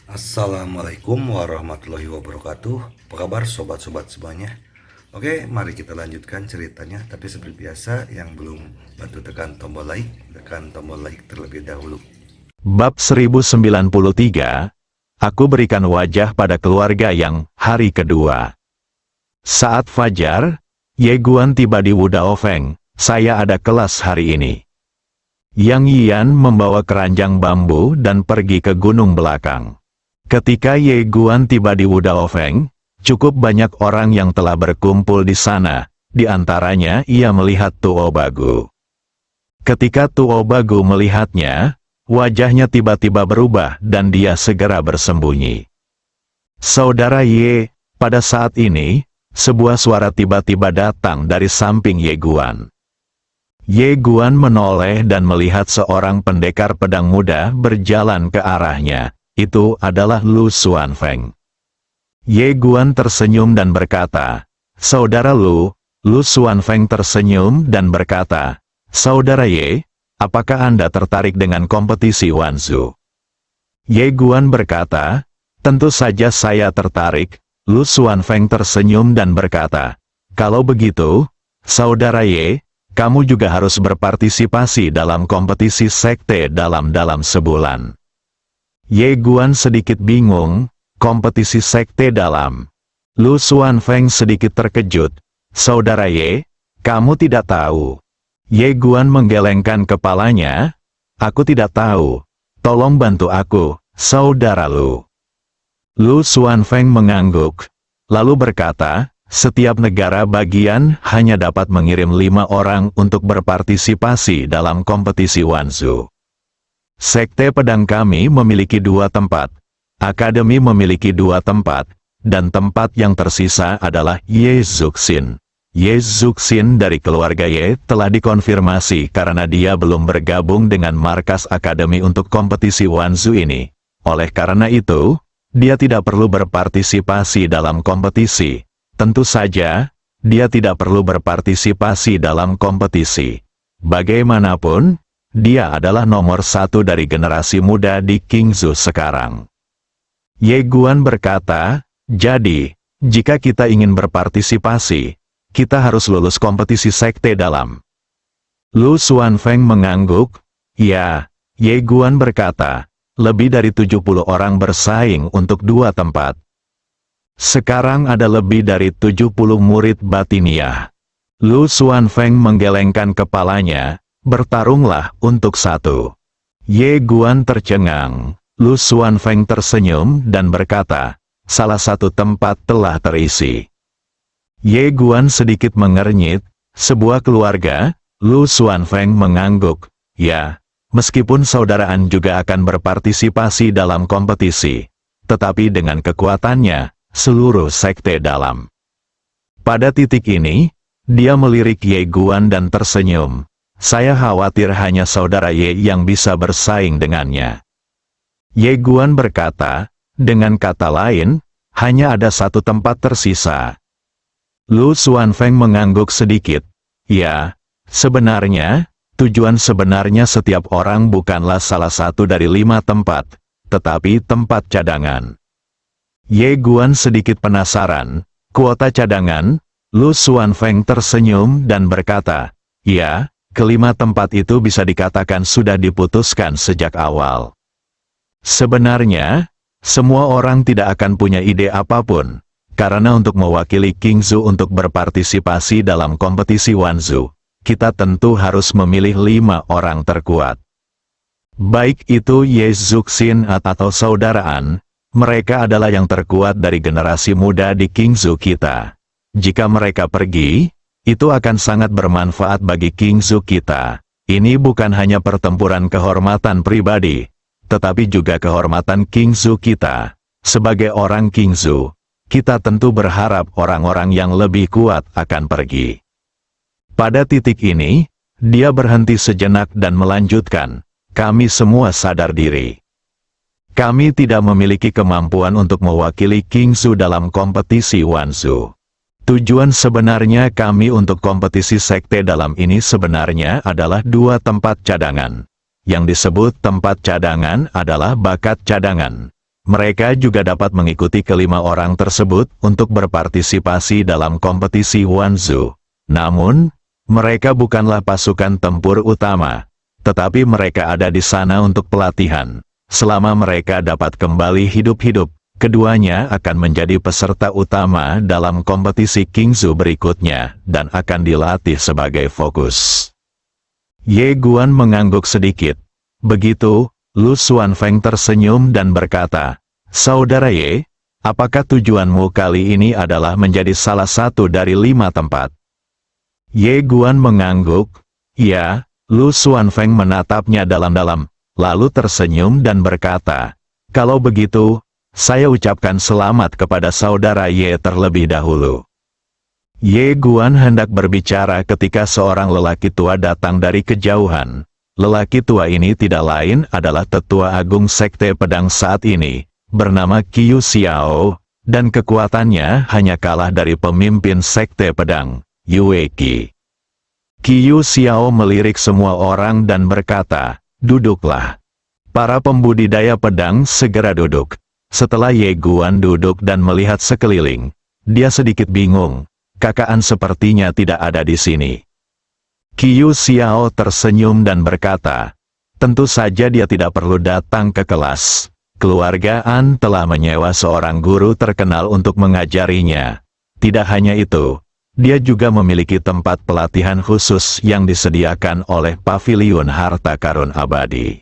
Assalamualaikum warahmatollahi wabarakatuh. Apa kabar sobat-sobat semuanya? Oke, mari kita lanjutkan ceritanya. Tapi seperti biasa, yang belum bantu tekan tombol like, tekan tombol like terlebih dahulu. Bab 1093, aku berikan wajah pada keluarga yang hari kedua. Saat fajar, Ye Guan tiba di Wudaofeng. Saya ada kelas hari ini. Yang Yian membawa keranjang bambu dan pergi ke gunung belakang. Ketika Ye Guan tiba di Wudaofeng, cukup banyak orang yang telah berkumpul di sana. Di antaranya ia melihat Tuo Bagu. Ketika Tuo Bagu melihatnya, wajahnya tiba-tiba berubah dan dia segera bersembunyi. Saudara Ye, pada saat ini, sebuah suara tiba-tiba datang dari samping Ye Guan. Ye Guan menoleh dan melihat seorang pendekar pedang muda berjalan ke arahnya. Itu adalah Lu Xuanfeng. Ye Guan tersenyum dan berkata, "Saudara Lu." Lu Xuanfeng tersenyum dan berkata, "Saudara Ye, apakah Anda tertarik dengan kompetisi Wanzu?" Ye Guan berkata, "Tentu saja saya tertarik." Lu Xuanfeng tersenyum dan berkata, "Kalau begitu, Saudara Ye, kamu juga harus berpartisipasi dalam kompetisi sekte dalam sebulan." Ye Guan sedikit bingung, kompetisi sekte dalam. Lu Xuanfeng sedikit terkejut, "Saudara Ye, kamu tidak tahu?" Ye Guan menggelengkan kepalanya, "Aku tidak tahu. Tolong bantu aku, Saudara Lu." Lu Xuanfeng mengangguk, lalu berkata, "Setiap negara bagian hanya dapat mengirim 5 orang untuk berpartisipasi dalam kompetisi Wanzu. Sekte pedang kami memiliki 2 tempat, akademi memiliki 2 tempat, dan tempat yang tersisa adalah Ye Zuxin. Ye Zuxin dari keluarga Ye telah dikonfirmasi karena dia belum bergabung dengan markas akademi untuk kompetisi Wanzu ini. Oleh karena itu, dia tidak perlu berpartisipasi dalam kompetisi. Tentu saja, dia tidak perlu berpartisipasi dalam kompetisi. Bagaimanapun, dia adalah nomor 1 dari generasi muda di Qingzhou sekarang." Ye Guan berkata, "Jadi, jika kita ingin berpartisipasi, kita harus lulus kompetisi sekte dalam." Lu Xuanfeng mengangguk, "Ya." Ye Guan berkata, "Lebih dari 70 orang bersaing untuk 2 tempat. Sekarang ada lebih dari 70 murid batiniah." Lu Xuanfeng menggelengkan kepalanya, "Bertarunglah untuk 1. Ye Guan tercengang. Lu Xuanfeng tersenyum dan berkata, "Salah satu tempat telah terisi." Ye Guan sedikit mengernyit, "Sebuah keluarga?" Lu Xuanfeng mengangguk, "Ya. Meskipun saudaraan juga akan berpartisipasi dalam kompetisi, tetapi dengan kekuatannya, seluruh sekte dalam." Pada titik ini, dia melirik Ye Guan dan tersenyum, "Saya khawatir hanya saudara Ye yang bisa bersaing dengannya." Ye Guan berkata, "Dengan kata lain, hanya ada 1 tempat tersisa." Lu Xuanfeng mengangguk sedikit, "Ya, sebenarnya, tujuan sebenarnya setiap orang bukanlah salah satu dari 5 tempat, tetapi tempat cadangan." Ye Guan sedikit penasaran, "Kuota cadangan?" Lu Xuanfeng tersenyum dan berkata, "Ya, kelima tempat itu bisa dikatakan sudah diputuskan sejak awal. Sebenarnya, semua orang tidak akan punya ide apapun, karena untuk mewakili Qingzhou untuk berpartisipasi dalam kompetisi Wanzu, kita tentu harus memilih 5 orang terkuat. Baik itu Ye Zuxin atau saudaraan, mereka adalah yang terkuat dari generasi muda di Qingzhou kita. Jika mereka pergi, itu akan sangat bermanfaat bagi Qingzhou kita. Ini bukan hanya pertempuran kehormatan pribadi, tetapi juga kehormatan Qingzhou kita. Sebagai orang Qingzhou, kita tentu berharap orang-orang yang lebih kuat akan pergi." Pada titik ini, dia berhenti sejenak dan melanjutkan, "Kami semua sadar diri. Kami tidak memiliki kemampuan untuk mewakili Qingzhou dalam kompetisi Wanzu. Tujuan sebenarnya kami untuk kompetisi sekte dalam ini sebenarnya adalah 2 tempat cadangan. Yang disebut tempat cadangan adalah bakat cadangan. Mereka juga dapat mengikuti kelima orang tersebut untuk berpartisipasi dalam kompetisi Wanzhou. Namun, mereka bukanlah pasukan tempur utama, tetapi mereka ada di sana untuk pelatihan. Selama mereka dapat kembali hidup-hidup, keduanya akan menjadi peserta utama dalam kompetisi Qingzhou berikutnya dan akan dilatih sebagai fokus. Ye Guan mengangguk sedikit. Begitu, Lu Xuanfeng tersenyum dan berkata, "Saudara Ye, apakah tujuanmu kali ini adalah menjadi salah satu dari 5 tempat?" Ye Guan mengangguk. "Ya." Lu Xuanfeng menatapnya dalam-dalam, lalu tersenyum dan berkata, "Kalau begitu, saya ucapkan selamat kepada saudara Ye terlebih dahulu." Ye Guan hendak berbicara ketika seorang lelaki tua datang dari kejauhan. Lelaki tua ini tidak lain adalah tetua agung sekte pedang saat ini, bernama Qiu Xiao, dan kekuatannya hanya kalah dari pemimpin sekte pedang, Yue Qi. Qiu Xiao melirik semua orang dan berkata, "Duduklah." Para pembudidaya pedang segera duduk. Setelah Ye Guan duduk dan melihat sekeliling, dia sedikit bingung. Kakaan sepertinya tidak ada di sini. Qiu Xiao tersenyum dan berkata, "Tentu saja dia tidak perlu datang ke kelas. Keluarga An telah menyewa seorang guru terkenal untuk mengajarinya. Tidak hanya itu, dia juga memiliki tempat pelatihan khusus yang disediakan oleh Paviliun Harta Karun Abadi."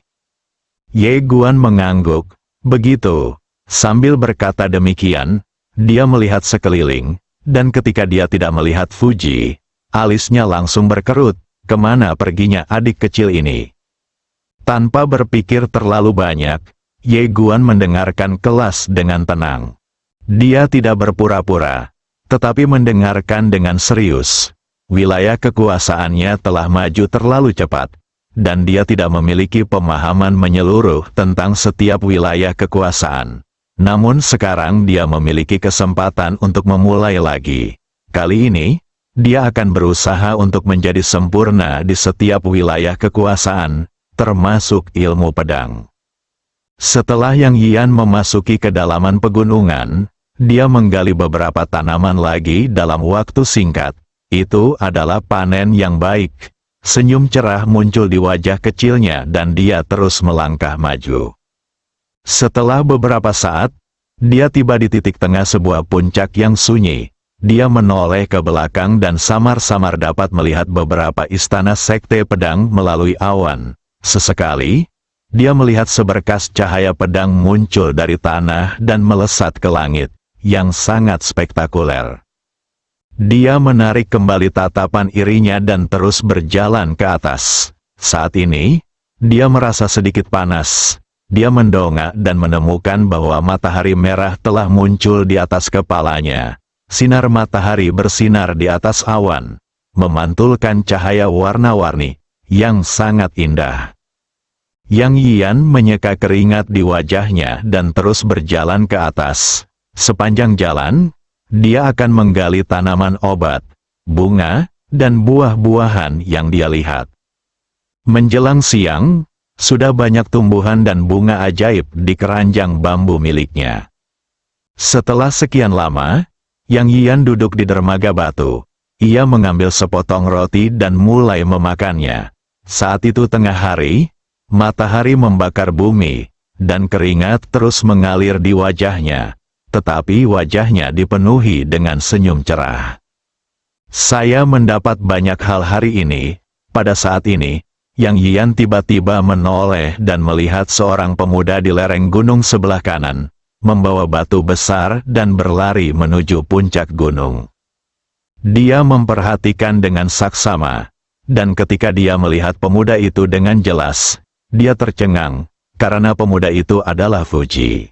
Ye Guan mengangguk. Begitu, sambil berkata demikian, dia melihat sekeliling, dan ketika dia tidak melihat Fuji, alisnya langsung berkerut. Kemana perginya adik kecil ini? Tanpa berpikir terlalu banyak, Ye Guan mendengarkan kelas dengan tenang. Dia tidak berpura-pura, tetapi mendengarkan dengan serius. Wilayah kekuasaannya telah maju terlalu cepat, dan dia tidak memiliki pemahaman menyeluruh tentang setiap wilayah kekuasaan. Namun sekarang dia memiliki kesempatan untuk memulai lagi. Kali ini, dia akan berusaha untuk menjadi sempurna di setiap wilayah kekuasaan, termasuk ilmu pedang. Setelah Yang Yian memasuki kedalaman pegunungan, dia menggali beberapa tanaman lagi dalam waktu singkat. Itu adalah panen yang baik. Senyum cerah muncul di wajah kecilnya dan dia terus melangkah maju. Setelah beberapa saat, dia tiba di titik tengah sebuah puncak yang sunyi. Dia menoleh ke belakang dan samar-samar dapat melihat beberapa istana sekte pedang melalui awan. Sesekali, dia melihat seberkas cahaya pedang muncul dari tanah dan melesat ke langit, yang sangat spektakuler. Dia menarik kembali tatapan irinya dan terus berjalan ke atas. Saat ini, dia merasa sedikit panas. Dia mendongak dan menemukan bahwa matahari merah telah muncul di atas kepalanya. Sinar matahari bersinar di atas awan, memantulkan cahaya warna-warni, yang sangat indah. Yang Yian menyeka keringat di wajahnya dan terus berjalan ke atas. Sepanjang jalan, dia akan menggali tanaman obat, bunga, dan buah-buahan yang dia lihat. Menjelang siang, sudah banyak tumbuhan dan bunga ajaib di keranjang bambu miliknya. Setelah sekian lama, Yang Yian duduk di dermaga batu. Ia mengambil sepotong roti dan mulai memakannya. Saat itu tengah hari, matahari membakar bumi, dan keringat terus mengalir di wajahnya. Tetapi wajahnya dipenuhi dengan senyum cerah. "Saya mendapat banyak hal hari ini." Pada saat ini, Yang Yian tiba-tiba menoleh dan melihat seorang pemuda di lereng gunung sebelah kanan, membawa batu besar dan berlari menuju puncak gunung. Dia memperhatikan dengan saksama, dan ketika dia melihat pemuda itu dengan jelas, dia tercengang, karena pemuda itu adalah Fuji.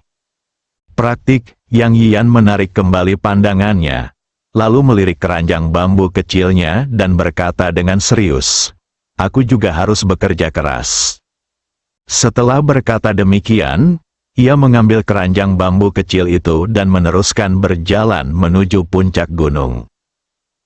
Praktik, Yang Yian menarik kembali pandangannya, lalu melirik keranjang bambu kecilnya dan berkata dengan serius, "Aku juga harus bekerja keras." Setelah berkata demikian, ia mengambil keranjang bambu kecil itu dan meneruskan berjalan menuju puncak gunung.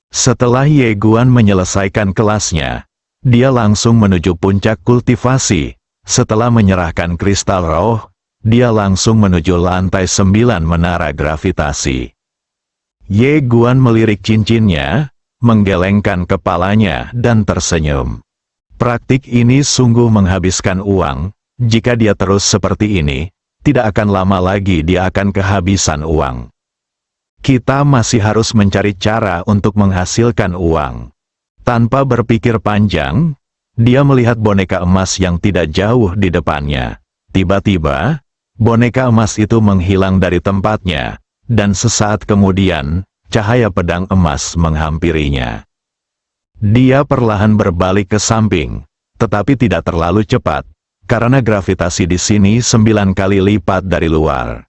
Setelah Ye Guan menyelesaikan kelasnya, dia langsung menuju puncak kultivasi. Setelah menyerahkan kristal roh, dia langsung menuju lantai 9 menara gravitasi. Ye Guan melirik cincinnya, menggelengkan kepalanya dan tersenyum. Praktik ini sungguh menghabiskan uang, jika dia terus seperti ini, tidak akan lama lagi dia akan kehabisan uang. Kita masih harus mencari cara untuk menghasilkan uang. Tanpa berpikir panjang, dia melihat boneka emas yang tidak jauh di depannya. Tiba-tiba, boneka emas itu menghilang dari tempatnya, dan sesaat kemudian, cahaya pedang emas menghampirinya. Dia perlahan berbalik ke samping, tetapi tidak terlalu cepat, karena gravitasi di sini 9 kali lipat dari luar.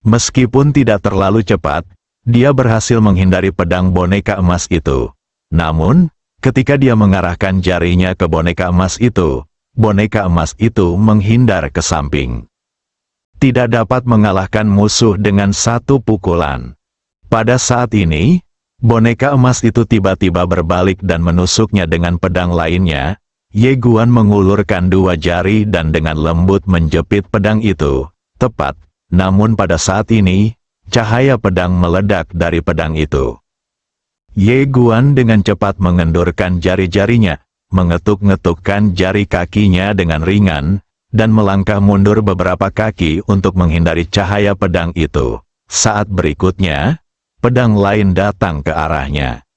Meskipun tidak terlalu cepat, dia berhasil menghindari pedang boneka emas itu. Namun, ketika dia mengarahkan jarinya ke boneka emas itu menghindar ke samping. Tidak dapat mengalahkan musuh dengan satu pukulan. Pada saat ini, boneka emas itu tiba-tiba berbalik dan menusuknya dengan pedang lainnya. Ye Guan mengulurkan 2 jari dan dengan lembut menjepit pedang itu, tepat. Namun pada saat ini, cahaya pedang meledak dari pedang itu. Ye Guan dengan cepat mengendurkan jari-jarinya, mengetuk-ngetukkan jari kakinya dengan ringan, dan melangkah mundur beberapa kaki untuk menghindari cahaya pedang itu. Saat berikutnya, pedang lain datang ke arahnya.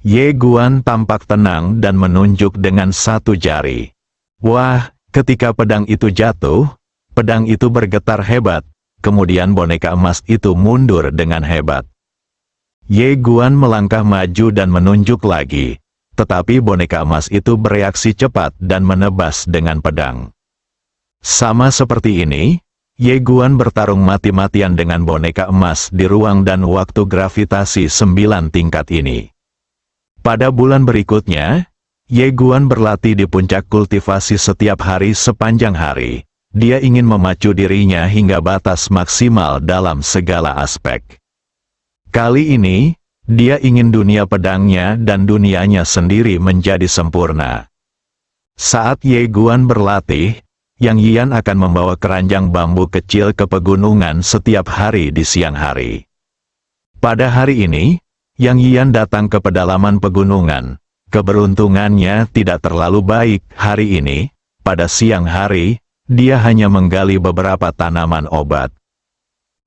Ye Guan tampak tenang dan menunjuk dengan 1 jari. Wah, ketika pedang itu jatuh, pedang itu bergetar hebat, kemudian boneka emas itu mundur dengan hebat. Ye Guan melangkah maju dan menunjuk lagi, tetapi boneka emas itu bereaksi cepat dan menebas dengan pedang. Sama seperti ini, Ye Guan bertarung mati-matian dengan boneka emas di ruang dan waktu gravitasi 9 tingkat ini. Pada bulan berikutnya, Ye Guan berlatih di puncak kultivasi setiap hari sepanjang hari. Dia ingin memacu dirinya hingga batas maksimal dalam segala aspek. Kali ini, dia ingin dunia pedangnya dan dunianya sendiri menjadi sempurna. Saat Ye Guan berlatih, Yang Yian akan membawa keranjang bambu kecil ke pegunungan setiap hari di siang hari. Pada hari ini, Yang Yian datang ke pedalaman pegunungan. Keberuntungannya tidak terlalu baik hari ini. Pada siang hari, dia hanya menggali beberapa tanaman obat.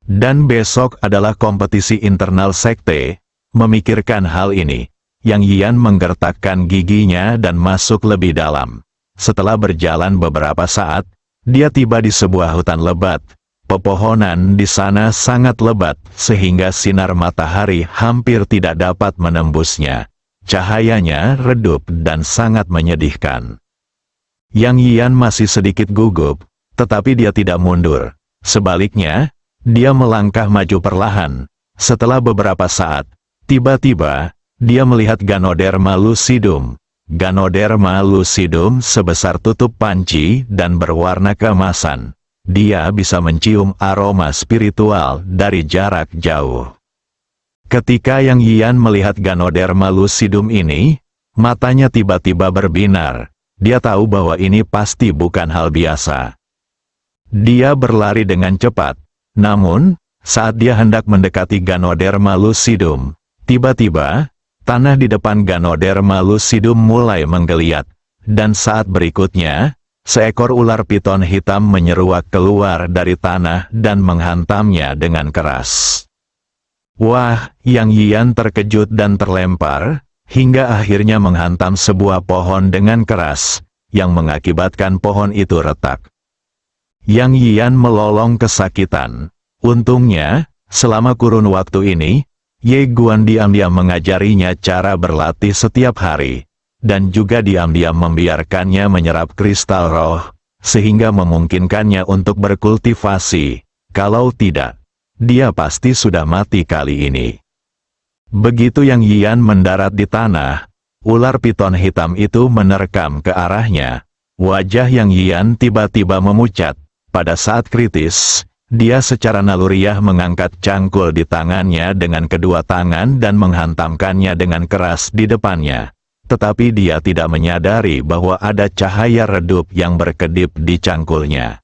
Dan besok adalah kompetisi internal sekte. Memikirkan hal ini, Yang Yian menggertakkan giginya dan masuk lebih dalam. Setelah berjalan beberapa saat, dia tiba di sebuah hutan lebat. Pepohonan di sana sangat lebat, sehingga sinar matahari hampir tidak dapat menembusnya. Cahayanya redup dan sangat menyedihkan. Yang Yian masih sedikit gugup, tetapi dia tidak mundur. Sebaliknya, dia melangkah maju perlahan. Setelah beberapa saat, tiba-tiba, dia melihat Ganoderma lucidum. Ganoderma lucidum sebesar tutup panci dan berwarna keemasan. Dia bisa mencium aroma spiritual dari jarak jauh. Ketika Yang Yian melihat Ganoderma lucidum ini, matanya tiba-tiba berbinar. Dia tahu bahwa ini pasti bukan hal biasa. Dia berlari dengan cepat. Namun, saat dia hendak mendekati Ganoderma lucidum, tiba-tiba, tanah di depan Ganoderma lucidum mulai menggeliat, dan saat berikutnya, seekor ular piton hitam menyeruak keluar dari tanah dan menghantamnya dengan keras. Wah, Yang Yian terkejut dan terlempar, hingga akhirnya menghantam sebuah pohon dengan keras, yang mengakibatkan pohon itu retak. Yang Yian melolong kesakitan. Untungnya, selama kurun waktu ini, Ye Guan diam-diam mengajarinya cara berlatih setiap hari, dan juga diam-diam membiarkannya menyerap kristal roh, sehingga memungkinkannya untuk berkultivasi. Kalau tidak, dia pasti sudah mati kali ini. Begitu Yang Yian mendarat di tanah, ular piton hitam itu menerkam ke arahnya. Wajah Yang Yian tiba-tiba memucat. Pada saat kritis, dia secara naluriah mengangkat cangkul di tangannya dengan kedua tangan dan menghantamkannya dengan keras di depannya. Tetapi dia tidak menyadari bahwa ada cahaya redup yang berkedip di cangkulnya.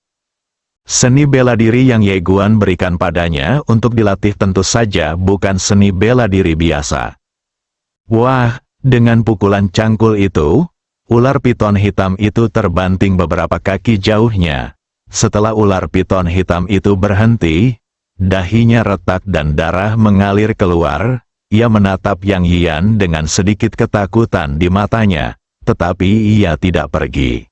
Seni bela diri yang Ye Guan berikan padanya untuk dilatih tentu saja bukan seni bela diri biasa. Wah, dengan pukulan cangkul itu, ular piton hitam itu terbanting beberapa kaki jauhnya. Setelah ular piton hitam itu berhenti, dahinya retak dan darah mengalir keluar. Ia menatap Yang Yian dengan sedikit ketakutan di matanya, tetapi ia tidak pergi.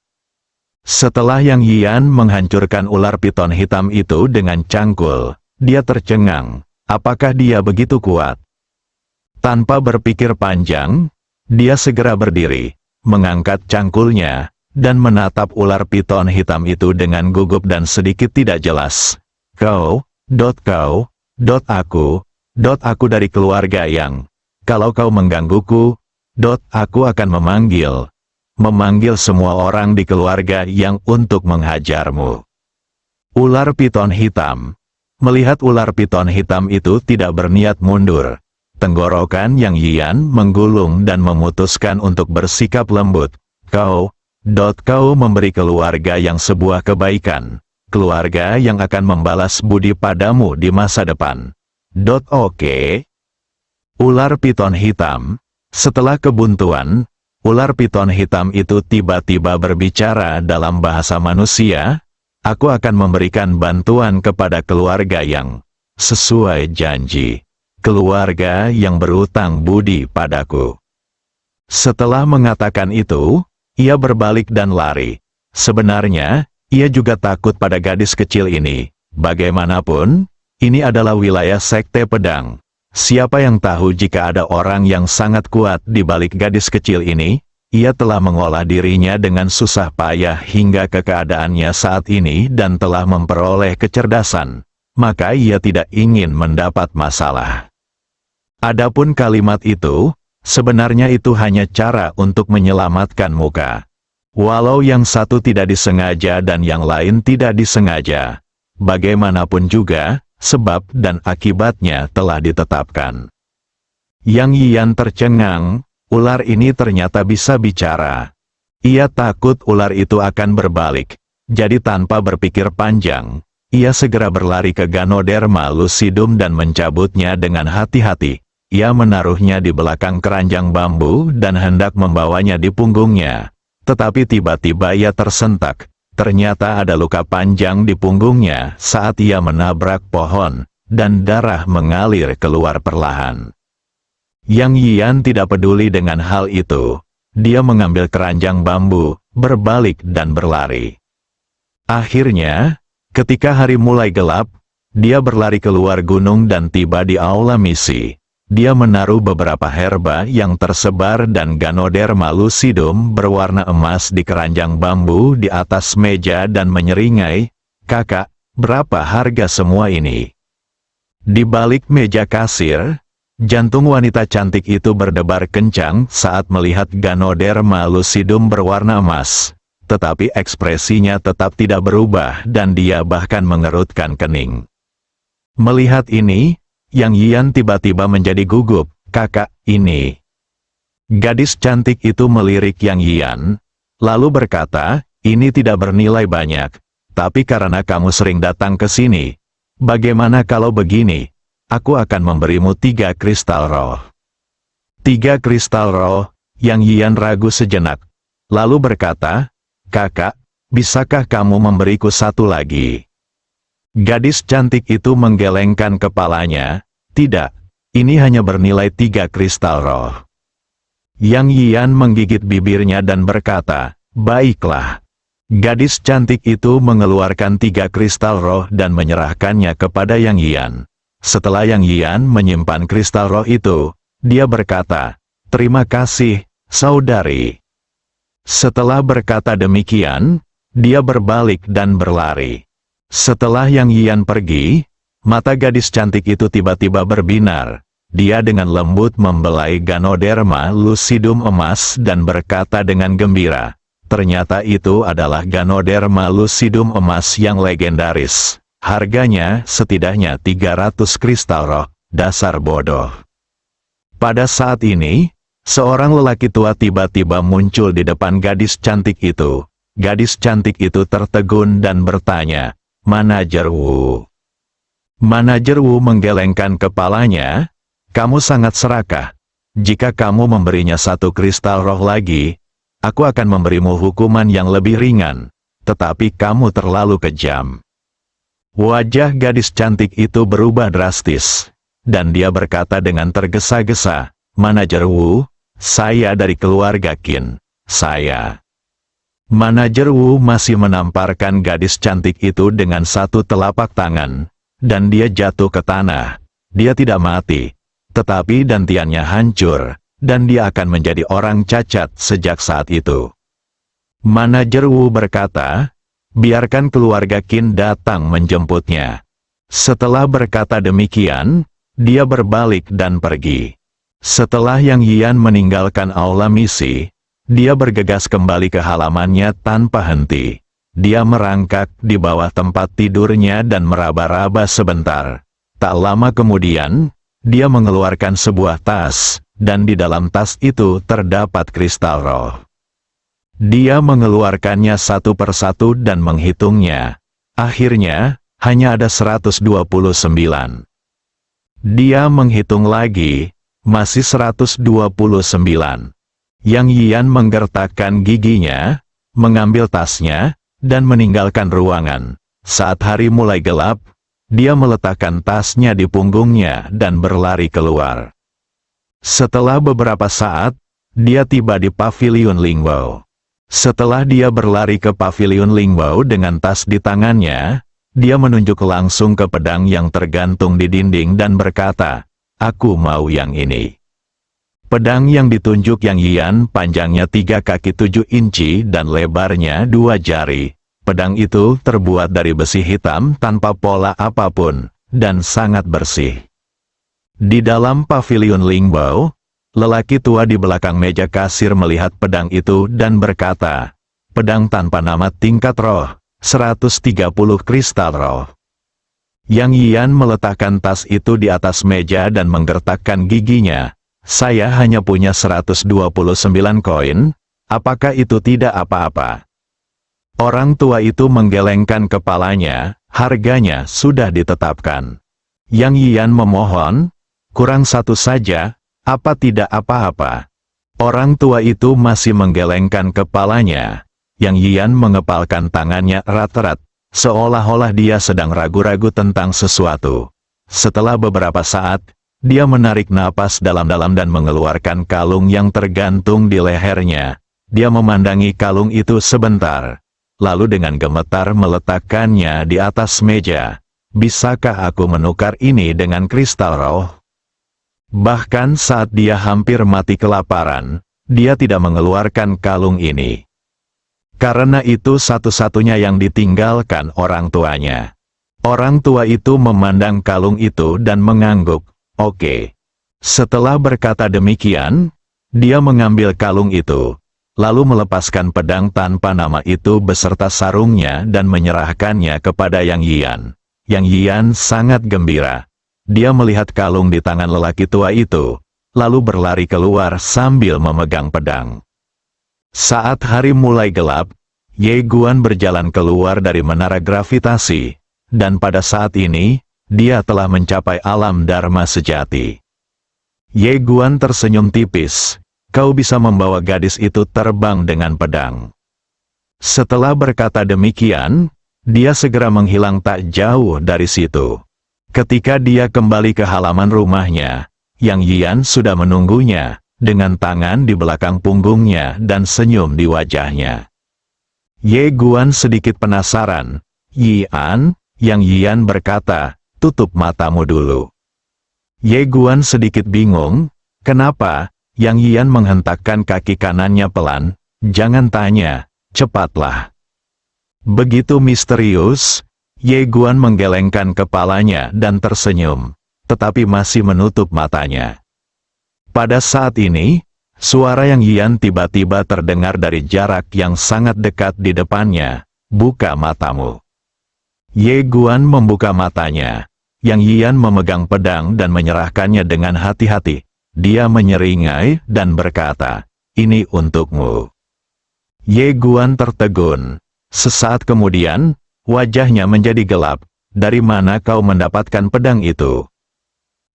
Setelah Yang Yian menghancurkan ular piton hitam itu dengan cangkul, dia tercengang. Apakah dia begitu kuat? Tanpa berpikir panjang, dia segera berdiri, mengangkat cangkulnya, dan menatap ular piton hitam itu dengan gugup dan sedikit tidak jelas. Aku dari keluarga Yang. Kalau kau menggangguku, aku akan memanggil semua orang di keluarga Yang untuk menghajarmu. Ular piton hitam. Melihat ular piton hitam itu tidak berniat mundur, tenggorokan Yang Yian menggulung dan memutuskan untuk bersikap lembut. Kau memberi keluarga Yang sebuah kebaikan, keluarga yang akan membalas budi padamu di masa depan. Oke. Ular piton hitam. Setelah kebuntuan, ular piton hitam itu tiba-tiba berbicara dalam bahasa manusia. Aku akan memberikan bantuan kepada keluarga Yang sesuai janji. Keluarga yang berutang budi padaku. Setelah mengatakan itu, ia berbalik dan lari. Sebenarnya, ia juga takut pada gadis kecil ini. Bagaimanapun, ini adalah wilayah Sekte Pedang. Siapa yang tahu jika ada orang yang sangat kuat di balik gadis kecil ini? Ia telah mengolah dirinya dengan susah payah hingga ke keadaannya saat ini dan telah memperoleh kecerdasan. Maka ia tidak ingin mendapat masalah. Adapun kalimat itu, sebenarnya itu hanya cara untuk menyelamatkan muka. Walau yang satu tidak disengaja dan yang lain tidak disengaja. Bagaimanapun juga, sebab dan akibatnya telah ditetapkan. Yang Yian tercengang, ular ini ternyata bisa bicara. Ia takut ular itu akan berbalik. Jadi tanpa berpikir panjang, ia segera berlari ke Ganoderma lucidum dan mencabutnya dengan hati-hati. Ia menaruhnya di belakang keranjang bambu dan hendak membawanya di punggungnya. Tetapi tiba-tiba ia tersentak. Ternyata ada luka panjang di punggungnya saat ia menabrak pohon, dan darah mengalir keluar perlahan. Yang Yian tidak peduli dengan hal itu. Dia mengambil keranjang bambu, berbalik dan berlari. Akhirnya, ketika hari mulai gelap, dia berlari keluar gunung dan tiba di aula misi. Dia menaruh beberapa herba yang tersebar dan Ganoderma lucidum berwarna emas di keranjang bambu di atas meja dan menyeringai, "Kakak, berapa harga semua ini?" Di balik meja kasir, jantung wanita cantik itu berdebar kencang saat melihat Ganoderma lucidum berwarna emas. Tetapi ekspresinya tetap tidak berubah dan dia bahkan mengerutkan kening. Melihat ini, Yang Yian tiba-tiba menjadi gugup. "Kakak, ini." Gadis cantik itu melirik Yang Yian, lalu berkata, "Ini tidak bernilai banyak, tapi karena kamu sering datang ke sini, bagaimana kalau begini? Aku akan memberimu 3 kristal roh." 3 kristal roh. Yang Yian ragu sejenak, lalu berkata, "Kakak, bisakah kamu memberiku 1 lagi?" Gadis cantik itu menggelengkan kepalanya. "Tidak, ini hanya bernilai 3 kristal roh." Yang Yian menggigit bibirnya dan berkata, "Baiklah." Gadis cantik itu mengeluarkan 3 kristal roh dan menyerahkannya kepada Yang Yian. Setelah Yang Yian menyimpan kristal roh itu, dia berkata, "Terima kasih, saudari." Setelah berkata demikian, dia berbalik dan berlari. Setelah Yang Yian pergi, mata gadis cantik itu tiba-tiba berbinar. Dia dengan lembut membelai Ganoderma lucidum emas dan berkata dengan gembira, "Ternyata itu adalah Ganoderma lucidum emas yang legendaris. Harganya setidaknya 300 kristal roh, dasar bodoh." Pada saat ini, seorang lelaki tua tiba-tiba muncul di depan gadis cantik itu. Gadis cantik itu tertegun dan bertanya, Manajer Wu. Manajer Wu menggelengkan kepalanya. Kamu sangat serakah. Jika kamu memberinya satu kristal roh lagi, aku akan memberimu hukuman yang lebih ringan. Tetapi kamu terlalu kejam. Wajah gadis cantik itu berubah drastis. Dan dia berkata dengan tergesa-gesa, Manajer Wu, saya dari keluarga Qin. Saya. Manajer Wu masih menamparkan gadis cantik itu dengan satu telapak tangan. Dan dia jatuh ke tanah. Dia tidak mati. Tetapi dantiannya hancur. Dan dia akan menjadi orang cacat sejak saat itu. Manajer Wu berkata, biarkan keluarga Qin datang menjemputnya. Setelah berkata demikian, dia berbalik dan pergi. Setelah Yang Yian meninggalkan aula misi, dia bergegas kembali ke halamannya tanpa henti. Dia merangkak di bawah tempat tidurnya dan meraba-raba sebentar. Tak lama kemudian, dia mengeluarkan sebuah tas, dan di dalam tas itu terdapat kristal roh. Dia mengeluarkannya satu persatu dan menghitungnya. Akhirnya, hanya ada 129. Dia menghitung lagi, masih 129. Yang Yian menggertakkan giginya, mengambil tasnya, dan meninggalkan ruangan. Saat hari mulai gelap, dia meletakkan tasnya di punggungnya dan berlari keluar. Setelah beberapa saat, dia tiba di paviliun Lingbao. Setelah dia berlari ke paviliun Lingbao dengan tas di tangannya, dia menunjuk langsung ke pedang yang tergantung di dinding dan berkata, aku mau yang ini. Pedang yang ditunjuk Yang Yian panjangnya 3 kaki 7 inci dan lebarnya 2 jari. Pedang itu terbuat dari besi hitam tanpa pola apapun, dan sangat bersih. Di dalam paviliun Lingbao, lelaki tua di belakang meja kasir melihat pedang itu dan berkata, pedang tanpa nama tingkat roh, 130 kristal roh. Yang Yian meletakkan tas itu di atas meja dan menggertakkan giginya. Saya hanya punya 129 koin, apakah itu tidak apa-apa? Orang tua itu menggelengkan kepalanya, harganya sudah ditetapkan. Yang Yian memohon, kurang satu saja, apa tidak apa-apa? Orang tua itu masih menggelengkan kepalanya. Yang Yian mengepalkan tangannya erat-erat, seolah-olah dia sedang ragu-ragu tentang sesuatu. Setelah beberapa saat, dia menarik napas dalam-dalam dan mengeluarkan kalung yang tergantung di lehernya. Dia memandangi kalung itu sebentar, lalu dengan gemetar meletakkannya di atas meja. Bisakah aku menukar ini dengan kristal roh? Bahkan saat dia hampir mati kelaparan, dia tidak mengeluarkan kalung ini. Karena itu satu-satunya yang ditinggalkan orang tuanya. Orang tua itu memandang kalung itu dan mengangguk. Oke. Setelah berkata demikian, dia mengambil kalung itu, lalu melepaskan pedang tanpa nama itu beserta sarungnya dan menyerahkannya kepada Yang Yian. Yang Yian sangat gembira. Dia melihat kalung di tangan lelaki tua itu, lalu berlari keluar sambil memegang pedang. Saat hari mulai gelap, Ye Guan berjalan keluar dari menara gravitasi, dan pada saat ini, dia telah mencapai alam Dharma sejati. Ye Guan tersenyum tipis, kau bisa membawa gadis itu terbang dengan pedang. Setelah berkata demikian, dia segera menghilang tak jauh dari situ. Ketika dia kembali ke halaman rumahnya, Yang Yian sudah menunggunya, dengan tangan di belakang punggungnya dan senyum di wajahnya. Ye Guan sedikit penasaran. Yian, Yang Yian berkata, tutup matamu dulu. Ye Guan sedikit bingung, kenapa? Yang Yian menghentakkan kaki kanannya pelan, jangan tanya, cepatlah. Begitu misterius, Ye Guan menggelengkan kepalanya dan tersenyum, tetapi masih menutup matanya. Pada saat ini, suara Yang Yian tiba-tiba terdengar dari jarak yang sangat dekat di depannya, buka matamu. Ye Guan membuka matanya. Yang Yian memegang pedang dan menyerahkannya dengan hati-hati. Dia menyeringai dan berkata, ini untukmu. Ye Guan tertegun. Sesaat kemudian, wajahnya menjadi gelap. Dari mana kau mendapatkan pedang itu?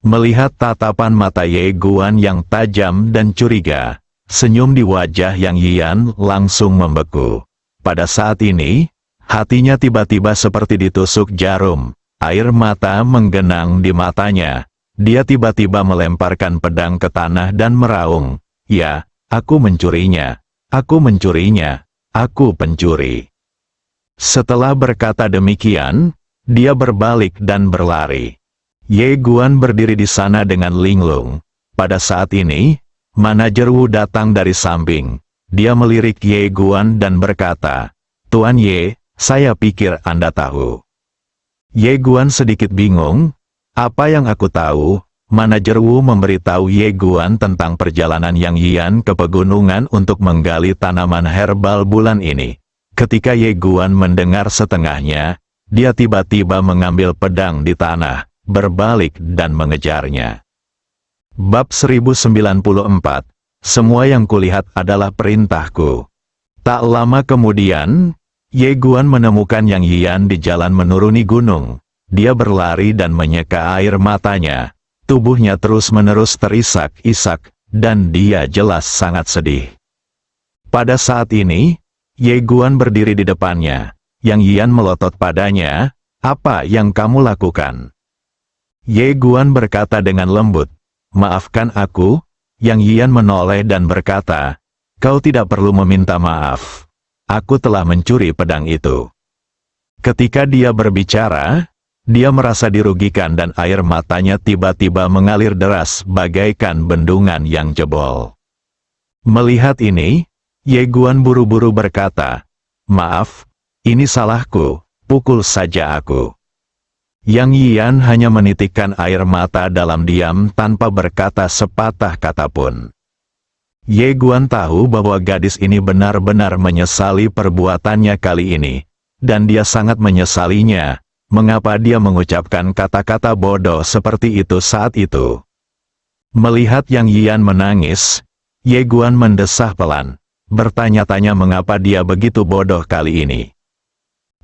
Melihat tatapan mata Ye Guan yang tajam dan curiga, senyum di wajah Yang Yian langsung membeku. Pada saat ini, hatinya tiba-tiba seperti ditusuk jarum. Air mata menggenang di matanya. Dia tiba-tiba melemparkan pedang ke tanah dan meraung, "Ya, aku mencurinya. Aku mencurinya. Aku pencuri." Setelah berkata demikian, dia berbalik dan berlari. Ye Guan berdiri di sana dengan linglung. Pada saat ini, manajer Wu datang dari samping. Dia melirik Ye Guan dan berkata, "Tuan Ye, saya pikir Anda tahu." Ye Guan sedikit bingung. "Apa yang aku tahu?" Manajer Wu memberitahu Ye Guan tentang perjalanan Yang Yian ke pegunungan untuk menggali tanaman herbal bulan ini. Ketika Ye Guan mendengar setengahnya, dia tiba-tiba mengambil pedang di tanah, berbalik dan mengejarnya. Bab 1094. Semua yang kulihat adalah perintahku. Tak lama kemudian, Ye Guan menemukan Yang Yian di jalan menuruni gunung. Dia berlari dan menyeka air matanya. Tubuhnya terus-menerus terisak-isak, dan dia jelas sangat sedih. Pada saat ini, Ye Guan berdiri di depannya. Yang Yian melotot padanya, "Apa yang kamu lakukan?" Ye Guan berkata dengan lembut, "Maafkan aku." Yang Yian menoleh dan berkata, "Kau tidak perlu meminta maaf. Aku telah mencuri pedang itu." Ketika dia berbicara, dia merasa dirugikan dan air matanya tiba-tiba mengalir deras bagaikan bendungan yang jebol. Melihat ini, Ye Guan buru-buru berkata, "Maaf, ini salahku, pukul saja aku." Yang Yian hanya menitikkan air mata dalam diam tanpa berkata sepatah kata pun. Ye Guan tahu bahwa gadis ini benar-benar menyesali perbuatannya kali ini, dan dia sangat menyesalinya. Mengapa dia mengucapkan kata-kata bodoh seperti itu saat itu? Melihat Yang Yian menangis, Ye Guan mendesah pelan, bertanya-tanya mengapa dia begitu bodoh kali ini.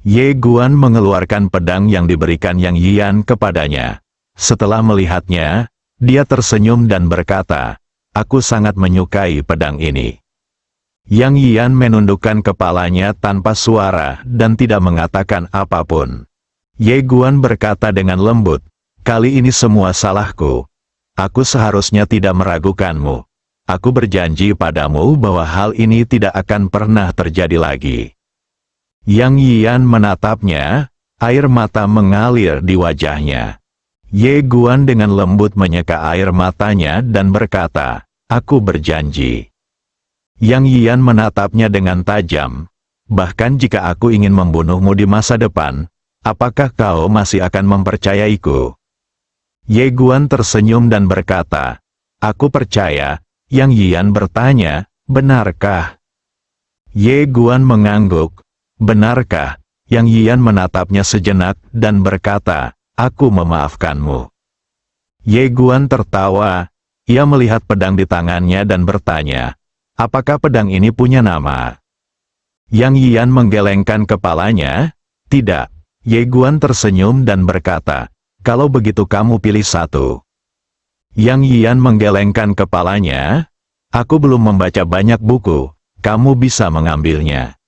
Ye Guan mengeluarkan pedang yang diberikan Yang Yian kepadanya. Setelah melihatnya, dia tersenyum dan berkata, "Aku sangat menyukai pedang ini." Yang Yian menundukkan kepalanya tanpa suara dan tidak mengatakan apapun. Ye Guan berkata dengan lembut, "Kali ini semua salahku. Aku seharusnya tidak meragukanmu. Aku berjanji padamu bahwa hal ini tidak akan pernah terjadi lagi." Yang Yian menatapnya, air mata mengalir di wajahnya. Ye Guan dengan lembut menyeka air matanya dan berkata, "Aku berjanji." Yang Yian menatapnya dengan tajam. "Bahkan jika aku ingin membunuhmu di masa depan, apakah kau masih akan mempercayaiku?" Ye Guan tersenyum dan berkata, "Aku percaya." Yang Yian bertanya, "Benarkah?" Ye Guan mengangguk. "Benarkah?" Yang Yian menatapnya sejenak dan berkata, "Aku memaafkanmu." Ye Guan tertawa. Ia melihat pedang di tangannya dan bertanya, "Apakah pedang ini punya nama?" Yang Yian menggelengkan kepalanya. "Tidak." Ye Guan tersenyum dan berkata, "Kalau begitu kamu pilih satu." Yang Yian menggelengkan kepalanya. "Aku belum membaca banyak buku, kamu bisa mengambilnya."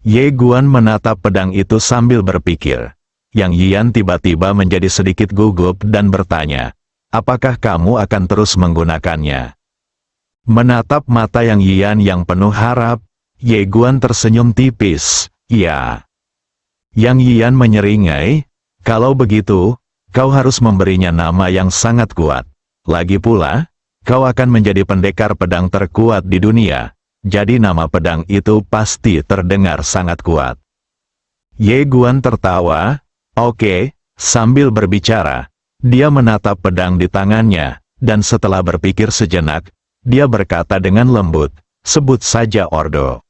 Ye Guan menatap pedang itu sambil berpikir. Yang Yian tiba-tiba menjadi sedikit gugup dan bertanya, "Apakah kamu akan terus menggunakannya?" Menatap mata Yang Yian yang penuh harap, Ye Guan tersenyum tipis, "Iya." Yang Yian menyeringai, "Kalau begitu, kau harus memberinya nama yang sangat kuat. Lagi pula, kau akan menjadi pendekar pedang terkuat di dunia. Jadi nama pedang itu pasti terdengar sangat kuat." Ye Guan tertawa. "Oke." Sambil berbicara, dia menatap pedang di tangannya, dan setelah berpikir sejenak, dia berkata dengan lembut, "Sebut saja Ordo."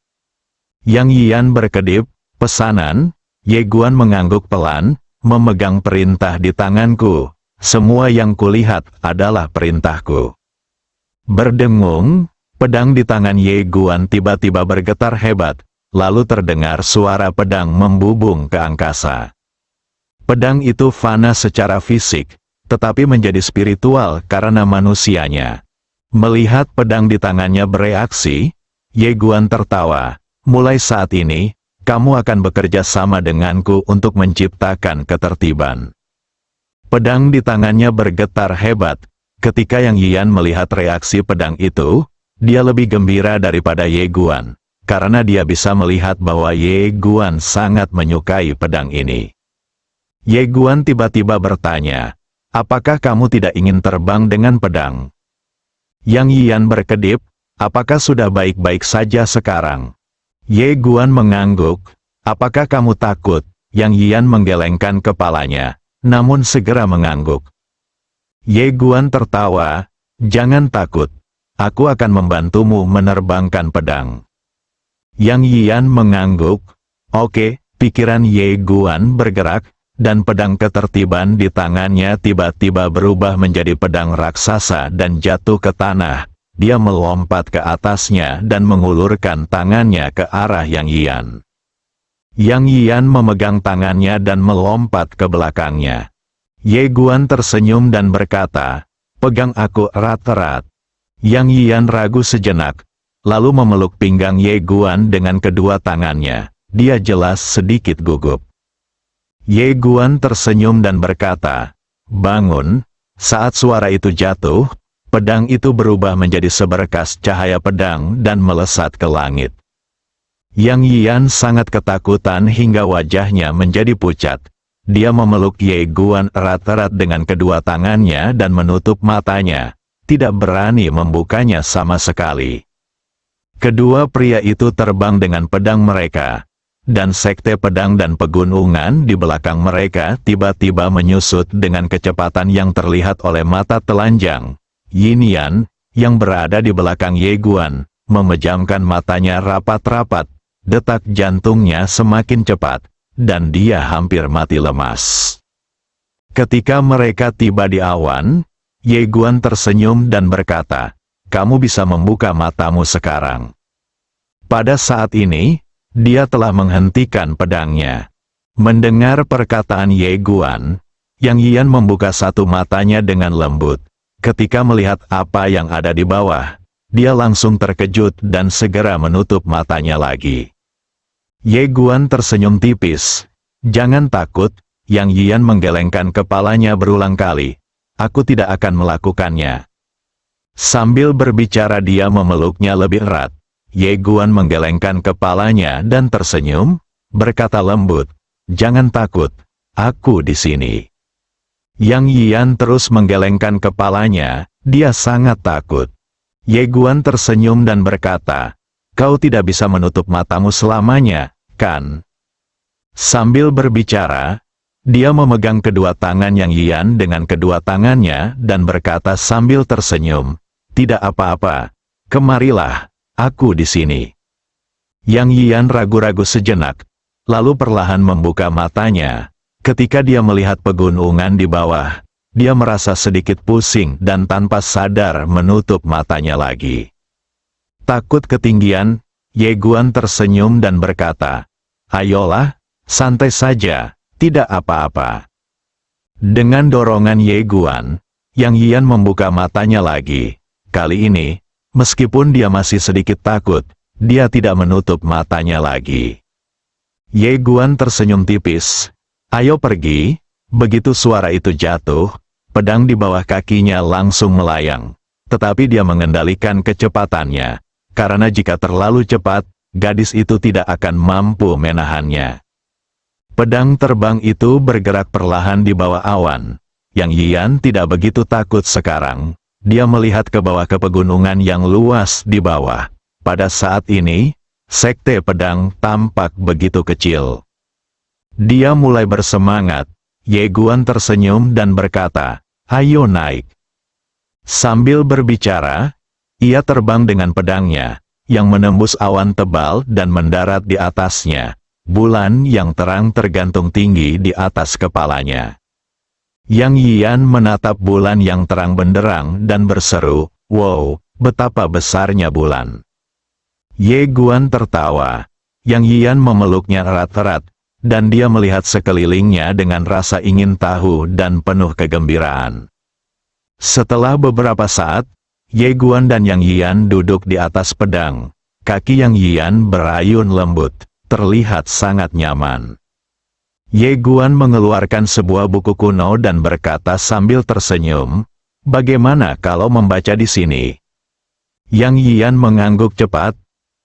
Yang Yian berkedip, "Pesanan?" Ye Guan mengangguk pelan, "Memegang perintah di tanganku. Semua yang kulihat adalah perintahku." Berdengung, pedang di tangan Ye Guan tiba-tiba bergetar hebat. lalu terdengar suara pedang membubung ke angkasa. Pedang itu fana secara fisik, tetapi menjadi spiritual karena manusianya. Melihat pedang di tangannya bereaksi, Ye Guan tertawa. Mulai saat ini, kamu akan bekerja sama denganku untuk menciptakan ketertiban. Pedang di tangannya bergetar hebat. Ketika Yang Yian melihat reaksi pedang itu, dia lebih gembira daripada Ye Guan, karena dia bisa melihat bahwa Ye Guan sangat menyukai pedang ini. Ye Guan tiba-tiba bertanya, apakah kamu tidak ingin terbang dengan pedang? Yang Yian berkedip, apakah sudah baik-baik saja sekarang? Ye Guan mengangguk, apakah kamu takut? Yang Yian menggelengkan kepalanya, namun segera mengangguk. Ye Guan tertawa, jangan takut, aku akan membantumu menerbangkan pedang. Yang Yian mengangguk, oke, pikiran Ye Guan bergerak, dan pedang ketertiban di tangannya tiba-tiba berubah menjadi pedang raksasa dan jatuh ke tanah. Dia melompat ke atasnya dan mengulurkan tangannya ke arah Yang Yian. Yang Yian memegang tangannya dan melompat ke belakangnya. Ye Guan tersenyum dan berkata, pegang aku erat-erat. Yang Yian ragu sejenak, lalu memeluk pinggang Ye Guan dengan kedua tangannya. Dia jelas sedikit gugup. Ye Guan tersenyum dan berkata, bangun. Saat suara itu jatuh, pedang itu berubah menjadi seberkas cahaya pedang dan melesat ke langit. Yang Yian sangat ketakutan hingga wajahnya menjadi pucat. Dia memeluk Ye Guan erat-erat dengan kedua tangannya dan menutup matanya, tidak berani membukanya sama sekali. Kedua pria itu terbang dengan pedang mereka. Dan sekte pedang dan pegunungan di belakang mereka tiba-tiba menyusut dengan kecepatan yang terlihat oleh mata telanjang. Yin Yan, yang berada di belakang Ye Guan, memejamkan matanya rapat-rapat, detak jantungnya semakin cepat, dan dia hampir mati lemas. Ketika mereka tiba di awan, Ye Guan tersenyum dan berkata, kamu bisa membuka matamu sekarang. Pada saat ini, dia telah menghentikan pedangnya. Mendengar perkataan Ye Guan, Yang Yian membuka satu matanya dengan lembut. Ketika melihat apa yang ada di bawah, dia langsung terkejut dan segera menutup matanya lagi. Ye Guan tersenyum tipis. Jangan takut, Yang Yian menggelengkan kepalanya berulang kali. Aku tidak akan melakukannya. Sambil berbicara dia memeluknya lebih erat. Ye Guan menggelengkan kepalanya dan tersenyum, berkata lembut, jangan takut, aku di sini. Yang Yian terus menggelengkan kepalanya, dia sangat takut. Ye Guan tersenyum dan berkata, kau tidak bisa menutup matamu selamanya, kan? Sambil berbicara, dia memegang kedua tangan Yang Yian dengan kedua tangannya dan berkata sambil tersenyum, tidak apa-apa, kemarilah. Aku di sini. Yang Yian ragu-ragu sejenak, lalu perlahan membuka matanya. Ketika dia melihat pegunungan di bawah, dia merasa sedikit pusing dan tanpa sadar menutup matanya lagi. Takut ketinggian, Ye Guan tersenyum dan berkata, ayolah, santai saja, tidak apa-apa. Dengan dorongan Ye Guan, Yang Yian membuka matanya lagi. Kali ini, meskipun dia masih sedikit takut, dia tidak menutup matanya lagi. Ye Guan tersenyum tipis. Ayo pergi. Begitu suara itu jatuh, pedang di bawah kakinya langsung melayang. Tetapi dia mengendalikan kecepatannya, karena jika terlalu cepat, gadis itu tidak akan mampu menahannya. Pedang terbang itu bergerak perlahan di bawah awan. Yang Yian tidak begitu takut sekarang. Dia melihat ke bawah ke pegunungan yang luas di bawah. Pada saat ini, sekte pedang tampak begitu kecil. Dia mulai bersemangat. Ye Guan tersenyum dan berkata, ayo naik. Sambil berbicara, ia terbang dengan pedangnya, yang menembus awan tebal dan mendarat di atasnya. Bulan yang terang tergantung tinggi di atas kepalanya. Yang Yian menatap bulan yang terang benderang dan berseru, wow, betapa besarnya bulan. Ye Guan tertawa. Yang Yian memeluknya erat-erat, dan dia melihat sekelilingnya dengan rasa ingin tahu dan penuh kegembiraan. Setelah beberapa saat, Ye Guan dan Yang Yian duduk di atas pedang. Kaki Yang Yian berayun lembut, terlihat sangat nyaman. Ye Guan mengeluarkan sebuah buku kuno dan berkata sambil tersenyum, "Bagaimana kalau membaca di sini?" Yang Yian mengangguk cepat.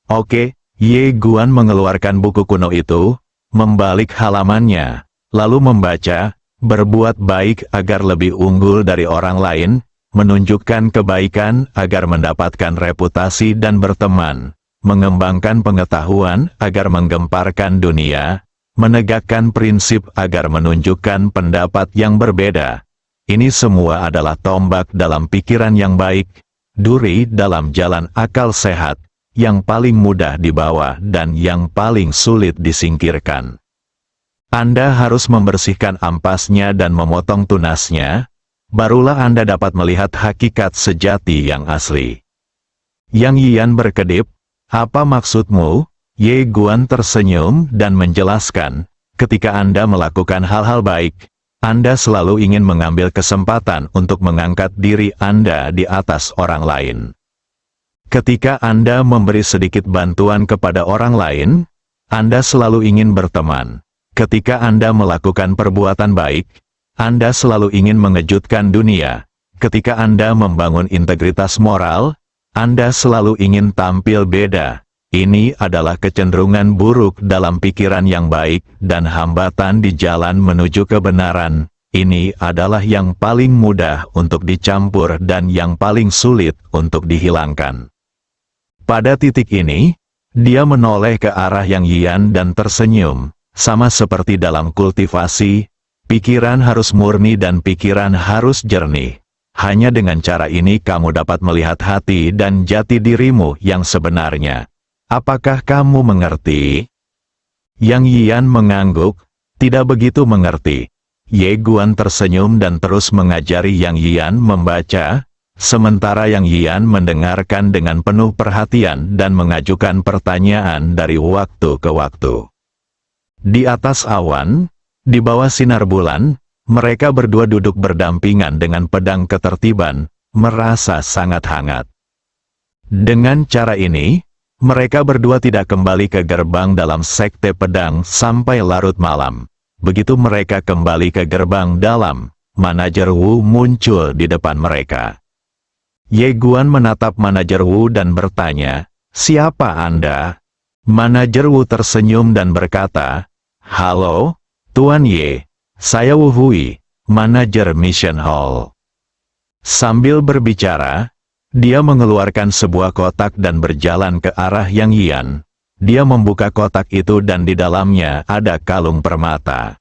"Oke." Ye Guan mengeluarkan buku kuno itu, membalik halamannya, lalu membaca, "Berbuat baik agar lebih unggul dari orang lain, menunjukkan kebaikan agar mendapatkan reputasi dan berteman, mengembangkan pengetahuan agar menggemparkan dunia, menegakkan prinsip agar menunjukkan pendapat yang berbeda." Ini semua adalah tombak dalam pikiran yang baik, duri dalam jalan akal sehat, yang paling mudah dibawa dan yang paling sulit disingkirkan. Anda harus membersihkan ampasnya dan memotong tunasnya, barulah Anda dapat melihat hakikat sejati yang asli. Yang Yian berkedip, "Apa maksudmu?" Ye Guan tersenyum dan menjelaskan, "Ketika Anda melakukan hal-hal baik, Anda selalu ingin mengambil kesempatan untuk mengangkat diri Anda di atas orang lain. Ketika Anda memberi sedikit bantuan kepada orang lain, Anda selalu ingin berteman. Ketika Anda melakukan perbuatan baik, Anda selalu ingin mengejutkan dunia. Ketika Anda membangun integritas moral, Anda selalu ingin tampil beda. Ini adalah kecenderungan buruk dalam pikiran yang baik dan hambatan di jalan menuju kebenaran. Ini adalah yang paling mudah untuk dicampur dan yang paling sulit untuk dihilangkan." Pada titik ini, dia menoleh ke arah Yang Yian dan tersenyum. Sama seperti dalam kultivasi, pikiran harus murni dan pikiran harus jernih. Hanya dengan cara ini kamu dapat melihat hati dan jati dirimu yang sebenarnya. Apakah kamu mengerti? Yang Yian mengangguk, "Tidak begitu mengerti." Ye Guan tersenyum dan terus mengajari Yang Yian membaca, sementara Yang Yian mendengarkan dengan penuh perhatian dan mengajukan pertanyaan dari waktu ke waktu. Di atas awan, di bawah sinar bulan, mereka berdua duduk berdampingan dengan pedang ketertiban, merasa sangat hangat. Dengan cara ini, mereka berdua tidak kembali ke gerbang dalam sekte pedang sampai larut malam. Begitu mereka kembali ke gerbang dalam, manajer Wu muncul di depan mereka. Ye Guan menatap manajer Wu dan bertanya, "Siapa Anda?" Manajer Wu tersenyum dan berkata, "Halo, Tuan Ye, saya Wu Hui, manajer Mission Hall." Sambil berbicara, dia mengeluarkan sebuah kotak dan berjalan ke arah Yang Yian. Dia membuka kotak itu dan di dalamnya ada kalung permata.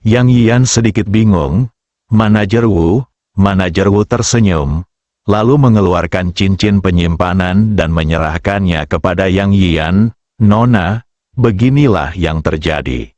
Yang Yian sedikit bingung. Manajer Wu tersenyum, lalu mengeluarkan cincin penyimpanan dan menyerahkannya kepada Yang Yian. "Nona, beginilah yang terjadi."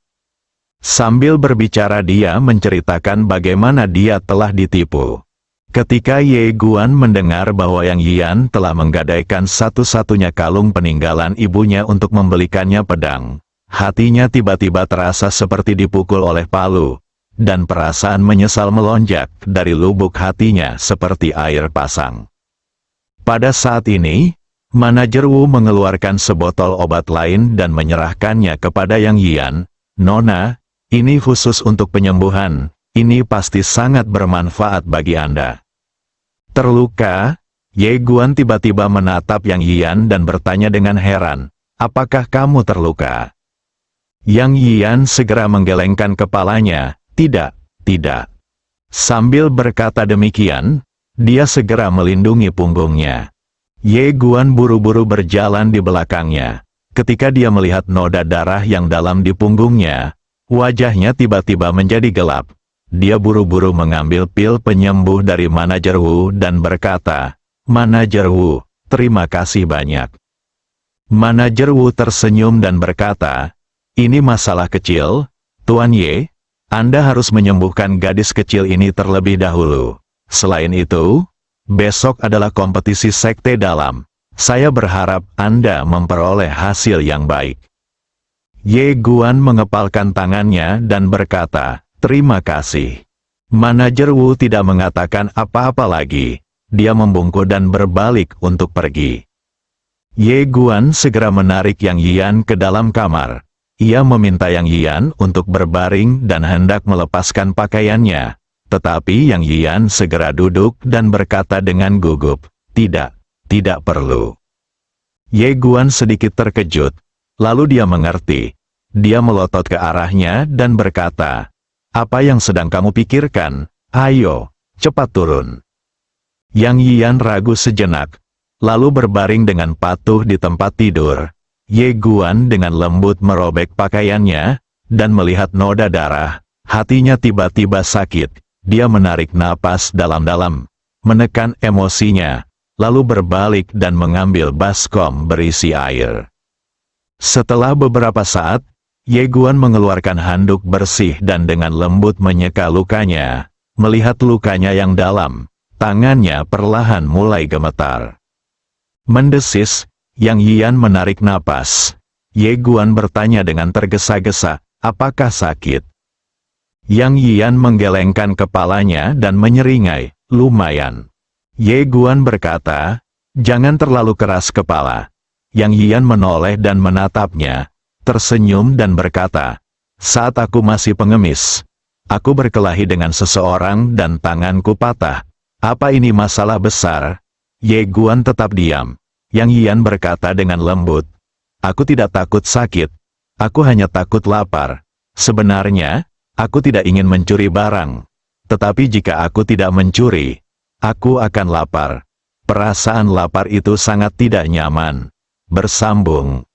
Sambil berbicara dia menceritakan bagaimana dia telah ditipu. Ketika Ye Guan mendengar bahwa Yang Yian telah menggadaikan satu-satunya kalung peninggalan ibunya untuk membelikannya pedang, hatinya tiba-tiba terasa seperti dipukul oleh palu, dan perasaan menyesal melonjak dari lubuk hatinya seperti air pasang. Pada saat ini, manajer Wu mengeluarkan sebotol obat lain dan menyerahkannya kepada Yang Yian. "Nona, ini khusus untuk penyembuhan. Ini pasti sangat bermanfaat bagi Anda." Terluka, Ye Guan tiba-tiba menatap Yang Yian dan bertanya dengan heran, "Apakah kamu terluka?" Yang Yian segera menggelengkan kepalanya, "Tidak, tidak." Sambil berkata demikian, dia segera melindungi punggungnya. Ye Guan buru-buru berjalan di belakangnya. Ketika dia melihat noda darah yang dalam di punggungnya, wajahnya tiba-tiba menjadi gelap. Dia buru-buru mengambil pil penyembuh dari manajer Wu dan berkata, "Manajer Wu, terima kasih banyak." Manajer Wu tersenyum dan berkata, "Ini masalah kecil, Tuan Ye. Anda harus menyembuhkan gadis kecil ini terlebih dahulu. Selain itu, besok adalah kompetisi sekte dalam. Saya berharap Anda memperoleh hasil yang baik." Ye Guan mengepalkan tangannya dan berkata, "Terima kasih." Manajer Wu tidak mengatakan apa-apa lagi. Dia membungkuk dan berbalik untuk pergi. Ye Guan segera menarik Yang Yian ke dalam kamar. Ia meminta Yang Yian untuk berbaring dan hendak melepaskan pakaiannya. Tetapi Yang Yian segera duduk dan berkata dengan gugup, "Tidak, tidak perlu." Ye Guan sedikit terkejut. Lalu dia mengerti. Dia melotot ke arahnya dan berkata, "Apa yang sedang kamu pikirkan? Ayo, cepat turun." Yang Yian ragu sejenak, lalu berbaring dengan patuh di tempat tidur. Ye Guan dengan lembut merobek pakaiannya, dan melihat noda darah, hatinya tiba-tiba sakit. Dia menarik napas dalam-dalam, menekan emosinya, lalu berbalik dan mengambil baskom berisi air. Setelah beberapa saat, Ye Guan mengeluarkan handuk bersih dan dengan lembut menyeka lukanya. Melihat lukanya yang dalam, tangannya perlahan mulai gemetar. Mendesis, Yang Yian menarik napas. Ye Guan bertanya dengan tergesa-gesa, "Apakah sakit?" Yang Yian menggelengkan kepalanya dan menyeringai, "Lumayan." Ye Guan berkata, "Jangan terlalu keras kepala." Yang Yian menoleh dan menatapnya, tersenyum dan berkata, "Saat aku masih pengemis, aku berkelahi dengan seseorang dan tanganku patah. Apa ini masalah besar?" Ye Guan tetap diam. Yang Yian berkata dengan lembut, "Aku tidak takut sakit. Aku hanya takut lapar. Sebenarnya, aku tidak ingin mencuri barang. Tetapi jika aku tidak mencuri, aku akan lapar. Perasaan lapar itu sangat tidak nyaman." Bersambung.